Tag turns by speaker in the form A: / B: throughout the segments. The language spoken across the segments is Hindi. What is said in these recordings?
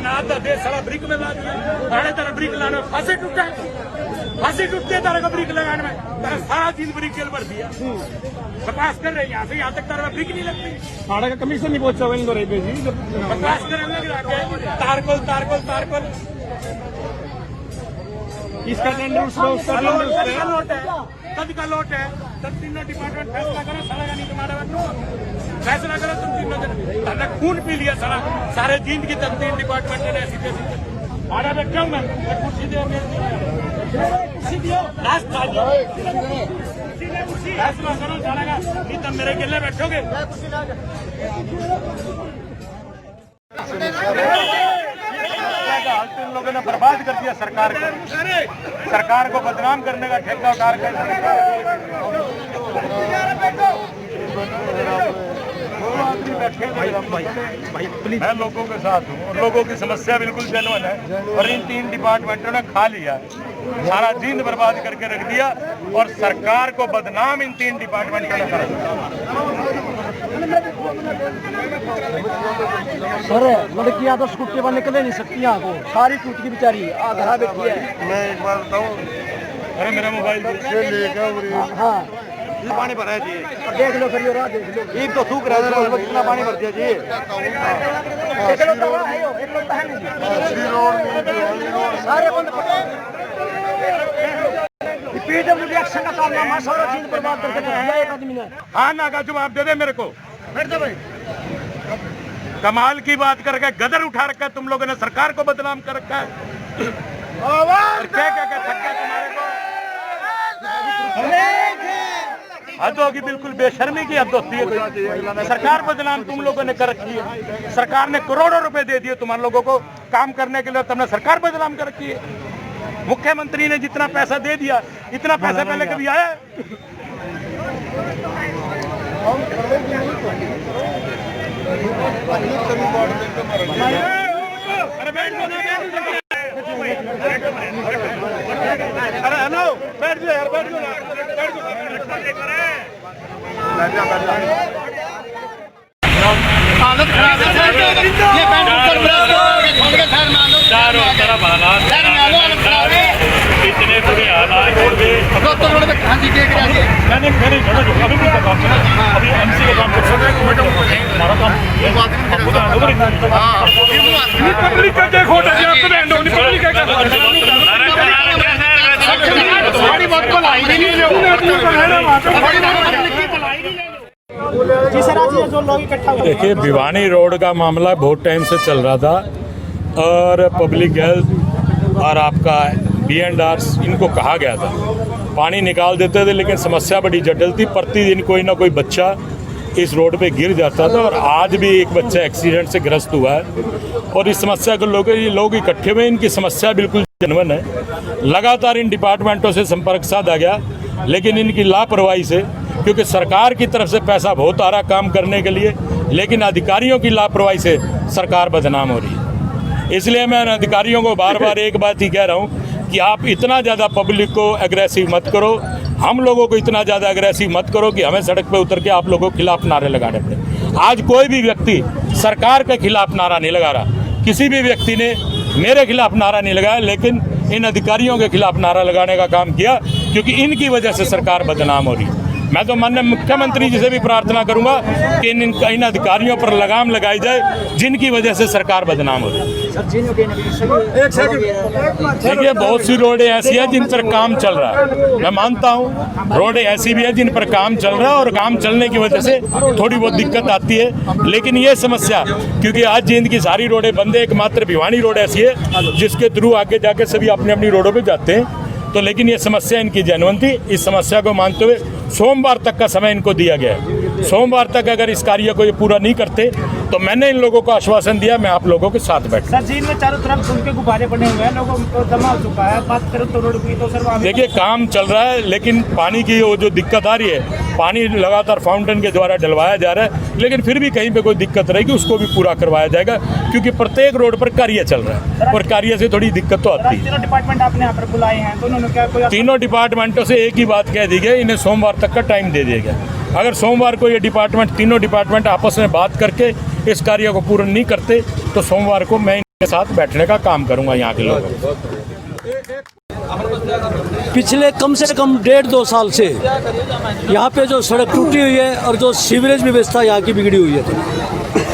A: नाथ का देश सारा ब्रिक में ला दिया। तारे तेरा ब्रिक लाने में फांसी टूटा है, फांसी टूटते तारे का ब्रिक लगाने में तेरा सारा दिन ब्रिक जेल भर दिया। बकवास कर रहे हैं यहाँ से यहाँ तक तारा ब्रिक नहीं लगती।
B: थाने का कमीशन नहीं पहुंचा हुआ इंदौर पे जी।
A: बकवास कर रहे हैं तारकोल
B: इसका टेंडर उसका
A: लोट है, कद का लोट है। तब तीनों डिपार्टमेंट फैसला करो, सारा का नहीं तुम्हारा फैसला करो। तुम तीनों जन खून पी लिया सारा, सारे जींद की तब 3 डिपार्टमेंट ने ऐसी तैसी आड़ा बैठा हूँ मैं कुर्सी दे फैसला करो सारा का, नहीं तब मेरे गिले बैठोगे। इन लोगों ने बर्बाद कर दिया सरकार को बदनाम करने का ठेका उतार कर मैं लोगों के साथ हूँ और लोगों की समस्या बिल्कुल जेन्युइन है। और इन 3 डिपार्टमेंटों ने खा लिया, सारा जींद बर्बाद करके रख दिया और सरकार को बदनाम इन 3 डिपार्टमेंटों ने कर दिया।
C: सर लड़कियां तो स्कूटी पर निकले नहीं सकती, यहाँ को सारी टूट की बेचारी घर बैठी है।
D: मैं एक बार बताऊँ,
A: अरे मेरा मोबाइल
C: हाँ
D: पानी भरा है जी,
C: देख लो फिर राह देख लो,
D: एक तो सूख रहा है, कितना पानी भर दिया जी।
C: सारे बंद पीडब्ल्यूडी एक्शन का कारनामा सारा चीज बर्बाद करके दिया एक आदमी ने।
A: हाँ ना का जवाब दे दे मेरे को। कमाल की बात करके गदर उठा रखा है तुम लोगों ने, सरकार को बदनाम कर रखा है। क्या थक्का तुम्हारे को हद होगी, बिल्कुल बेशर्मी की हद होती है। सरकार बदनाम तुम लोगों ने कर रखी है। सरकार ने करोड़ों रुपए दे दिए तुम लोगों को काम करने के लिए, तुमने सरकार बदनाम कर रखी है। मुख्यमंत्री ने जितना पैसा दे दिया, इतना पैसा पहले कभी आया? अरे हेलो, बैठ जाओ यार, बैठ जाओ।
E: हालत खराब है, ये चारों तरफ हालात इतने बुरे हालात मैंने अभी एमसी का काम हमारा
B: देखिए, भिवानी रोड का मामला बहुत टाइम से चल रहा था और पब्लिक हेल्थ और आपका B&R इनको कहा गया था पानी निकाल देते थे, लेकिन समस्या बड़ी जटिल थी। प्रतिदिन कोई ना कोई बच्चा इस रोड पे गिर जाता था और आज भी एक बच्चा एक्सीडेंट से ग्रस्त हुआ है। और इस समस्या को लोग इकट्ठे हुए, इनकी समस्या बिल्कुल जेन्युइन है। लगातार इन डिपार्टमेंटों से संपर्क साधा गया, लेकिन इनकी लापरवाही से, क्योंकि सरकार की तरफ से पैसा बहुत आ रहा काम करने के लिए, लेकिन अधिकारियों की लापरवाही से सरकार बदनाम हो रही है। इसलिए मैं अधिकारियों को बार बार एक बात ही कह रहा हूँ कि आप इतना ज़्यादा पब्लिक को एग्रेसिव मत करो, हम लोगों को इतना ज़्यादा एग्रेसिव मत करो कि हमें सड़क पे उतर के आप लोगों के खिलाफ नारे लगाने पड़े। आज कोई भी व्यक्ति सरकार के खिलाफ नारा नहीं लगा रहा, किसी भी व्यक्ति ने मेरे खिलाफ नारा नहीं लगाया, लेकिन इन अधिकारियों के खिलाफ नारा लगाने का काम किया, क्योंकि इनकी वजह से सरकार बदनाम हो रही है। मैं तो माननीय मुख्यमंत्री जी से भी प्रार्थना करूंगा कि इन अधिकारियों पर लगाम लगाई जाए जिनकी वजह से सरकार बदनाम हो रही है। देखिए, बहुत सी रोडें ऐसी हैं जिन पर काम चल रहा है, मैं मानता हूँ। रोडें ऐसी भी है जिन पर काम चल रहा है और काम चलने की वजह से थोड़ी बहुत दिक्कत आती है, लेकिन ये समस्या, क्योंकि आज जींद की सारी रोडें बंद है, एकमात्र भिवानी रोड ऐसी है जिसके थ्रू आगे जाके सभी अपनी अपनी रोडों पर जाते हैं। तो लेकिन ये समस्या इनकी जेन्युइन थी। इस समस्या को मानते हुए सोमवार तक का समय इनको दिया गया है। सोमवार तक अगर इस कार्य को ये पूरा नहीं करते तो मैंने इन लोगों को आश्वासन दिया मैं आप लोगों के साथ बैठ।
C: सर जींद में चारों तरफ फूल के गुब्बारे बने हुए हैं, लोगों को जमा हो चुका है। बात करें तो रोड की, तो सर
B: देखिए काम चल रहा है, लेकिन पानी की वो जो दिक्कत आ रही है, पानी लगातार फाउंटेन के द्वारा डलवाया जा रहा है, लेकिन फिर भी कहीं पे कोई दिक्कत रहेगी उसको भी पूरा करवाया जाएगा, क्योंकि प्रत्येक रोड पर कार्य चल रहा है और कार्य से थोड़ी दिक्कत तो आती है।
C: तीनों डिपार्टमेंट आपने यहाँ पर बुलाए हैं, तो उन्होंने क्या कोई
B: तीनों डिपार्टमेंटों से एक ही बात कह दी गई, इन्हें सोमवार तक का टाइम दे दिया गया। अगर सोमवार को ये डिपार्टमेंट, तीनों डिपार्टमेंट आपस में बात करके इस कार्य को पूर्ण नहीं करते तो सोमवार को मैं के साथ बैठने का काम करूंगा यहाँ के लोगों को।
C: पिछले कम से कम 1.5-2 साल से यहाँ पे जो सड़क टूटी हुई है और जो सीवरेज व्यवस्था यहाँ की बिगड़ी हुई है,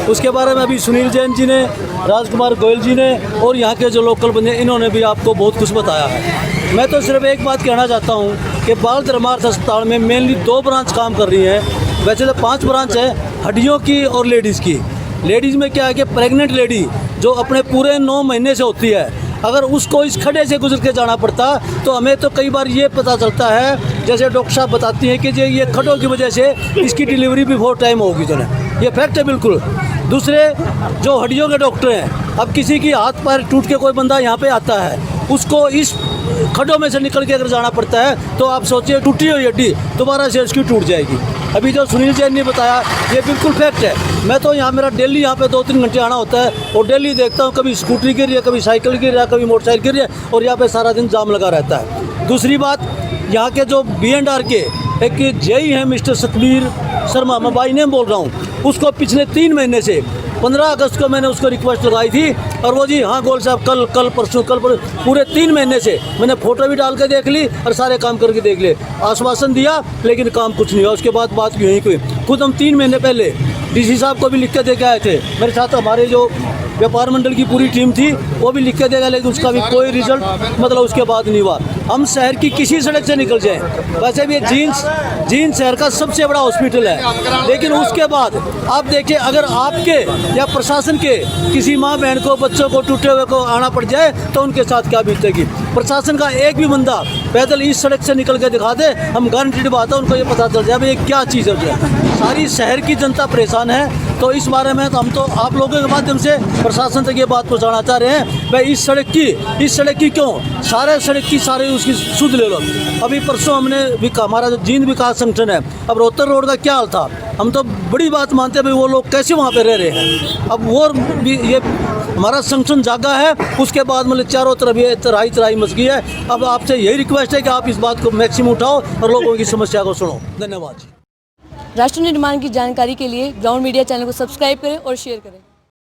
C: उसके बारे में अभी सुनील जैन जी ने, राजकुमार गोयल जी ने और यहाँ के जो लोकल बंदे, इन्होंने भी आपको बहुत कुछ बताया है। मैं तो सिर्फ एक बात कहना चाहता हूँ कि बाल धर्मार्थ अस्पताल में मेनली 2 ब्रांच काम कर रही हैं। वैसे तो 5 ब्रांच है, हड्डियों की और लेडीज़ की। लेडीज़ में क्या है कि प्रेग्नेंट लेडी जो अपने पूरे 9 महीने से होती है, अगर उसको इस खड्डे से गुजर के जाना पड़ता तो हमें तो कई बार ये पता चलता है, जैसे डॉक्टर साहब बताती हैं कि ये खड्डों की वजह से इसकी डिलीवरी भी बहुत टाइम होगी। तो ये फैक्ट है बिल्कुल। दूसरे जो हड्डियों के डॉक्टर हैं, अब किसी की हाथ पैर टूट के कोई बंदा यहाँ पे आता है, उसको इस खड्डों में से निकल के अगर जाना पड़ता है तो आप सोचिए टूटी हुई हड्डी दोबारा से उसकी टूट जाएगी। अभी जो सुनील जैन ने बताया ये बिल्कुल फैक्ट है। मैं तो यहाँ मेरा डेली यहाँ पे 2-3 घंटे आना होता है और डेली देखता हूँ कभी स्कूटरी गिर रही है, कभी साइकिल गिर रहा है, कभी मोटरसाइकिल गिर रही है और यहाँ पे सारा दिन जाम लगा रहता है। दूसरी बात, यहाँ के जो B&R के एक जेई हैं मिस्टर सतबीर शर्मा, मैं बाई नेम बोल रहा हूँ, उसको पिछले 3 महीने से 15 अगस्त को मैंने उसको रिक्वेस्ट लगाई थी और वो जी हाँ गोल साहब कल परसों पूरे 3 महीने से मैंने फ़ोटो भी डाल के देख ली और सारे काम करके देख लिए, आश्वासन दिया लेकिन काम कुछ नहीं हुआ। उसके बाद बात क्यों ही कोई, खुद हम 3 महीने पहले डीसी साहब को भी लिख के दे के आए थे, मेरे साथ हमारे जो व्यापार मंडल की पूरी टीम थी वो भी लिख के देगा, लेकिन उसका भी कोई रिजल्ट मतलब उसके बाद नहीं हुआ। हम शहर की किसी सड़क से निकल जाएं, वैसे भी जींद शहर का सबसे बड़ा हॉस्पिटल है, लेकिन उसके बाद आप देखिए अगर आपके या प्रशासन के किसी माँ बहन को बच्चों को टूटे हुए को आना पड़ जाए तो उनके साथ क्या बीतेगी। प्रशासन का एक भी बंदा पैदल इस सड़क से निकल के दिखा दे, हम गारंटीड बात है उनको ये पता चल जाए भाई ये क्या चीज़ है। सारी शहर की जनता परेशान है, तो इस बारे में हम तो आप लोगों के माध्यम से प्रशासन तक ये बात पहुंचाना चाह रहे हैं भाई इस सड़क की क्यों सारे सड़क की सारे उसकी सुध ले लो। अभी परसों हमने हमारा जो जींद विकास संगठन है, अब रोहतक रोड का क्या हाल था, हम तो बड़ी बात मानते हैं भाई वो लोग कैसे वहाँ पे रह रहे हैं। अब वो भी ये हमारा संगठन जागा है, उसके बाद मतलब चारों तरफ ये तराई मच गई है। अब आपसे यही रिक्वेस्ट है कि आप इस बात को मैक्सिमम उठाओ और लोगों की समस्या को सुनो। धन्यवाद।
F: राष्ट्र निर्माण की जानकारी के लिए ग्राउंड मीडिया चैनल को सब्सक्राइब करें और शेयर करें।